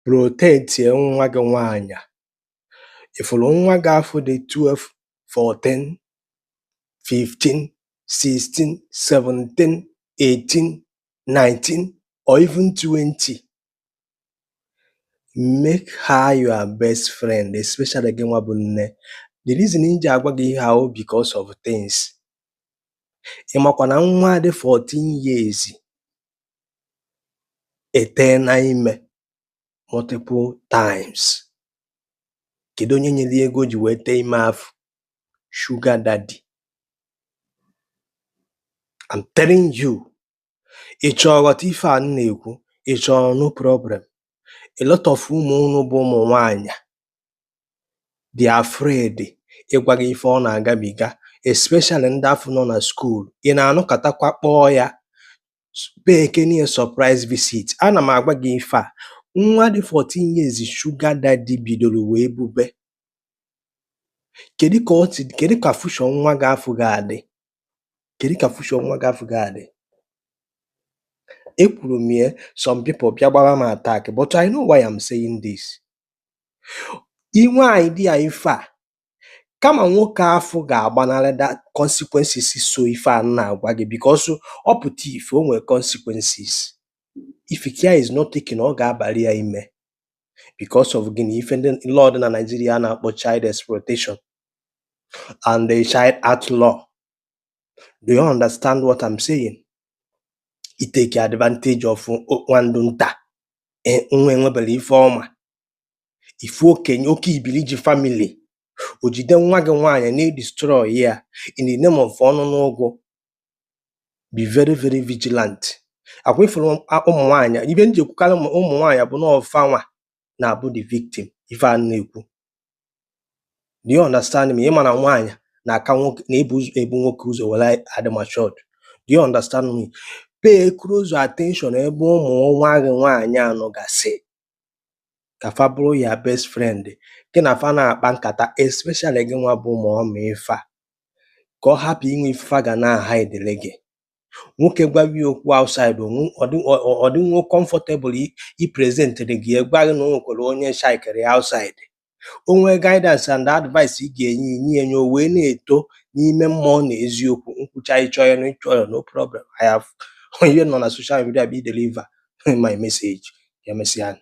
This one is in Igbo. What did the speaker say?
protect nwa gị nwaanyị. Ifụrụ nwa gị afọ dị 12, 14, 15, 16, 17, 18, 19, or even 20. Make her your best friend, especially gị nwa bụ nne. The reason nji agwa gị ihe ahụ because of things. Ị makwa na nwa dị 14 years ete na ime multiple times. Kedu onye nyere ego ji wee tee ime afọ? Sugar daddy. I'm telling you. Ị chọrọ ghọta ife a na-ekwu, ị chọrọ no problem. A lot of ụmụ unu bụ ụmụ nwaanyị they are afraid ịgwa gị ife ọ na-agabiga, especially ndị afọ nọ na school. Ị na-anọkatakwa kpọọ ya pay Kenny a surprise visit. Ana m agwa gị ife a, nwa dị 14 years sugar daddy bidoro wee bube. Kedu ka fusion nwa gị afọ ga-adị? Kedu ka fusion nwa gị afọ ga-adị? Ekwuru m ya, some people bịa gbara m attack, but I know why I'm saying this. Inwe idea ife a, kama nwoke afọ ga-agbanarị that consequences so ife a na-agwa gị, because ọ pụta ife o nwere consequences. If care is not taken, ọ ga-abalị ya ime because of gịnị? Ife ndị law dị na Nigeria na-akpọ child exploitation and the child act law. Do you understand what I'm saying? It take advantage of nwandu nta nwa enwebere ife ọma. Ife okenye oke ibiliji family o jide nwa gị nwaanyị na-destroy ya in the name of ọnụnụụgwụ. Be very very vigilant. Akwa ifuru ụmụ nwaanyị, ibe nji ekwukarị ụmụ nwaanyị bụ na ọfanwa na-abụ the victim. Ife a na-ekwu. Do you understand me? Ịma na nwaanyị na-aka nwoke na-ebu nwoke ụzọ were adị matured. Do you understand me? Pay close attention ebe ụmụ nwa gị nwaanyị anọ gasị. Ka fa bụrụ ya best friend. Gị na fa na-akpa nkata, especially gị nwa bụ ụmụ ọma ife a. Ka ọ hapụ inwe ife ga na-ahide gị. Nwoke gwaghị okwu outside, ọ dị nwo comfortable i present gị gwaghị na o nwekwara onye shikere outside. Onwe guidance and advice ị ga-enye enye o wee na-eto n'ime mmụọ na eziokwu. Nkwucha ịchọ ya no problem. I have onye nọ na social media be deliver my message. Ya mesịa.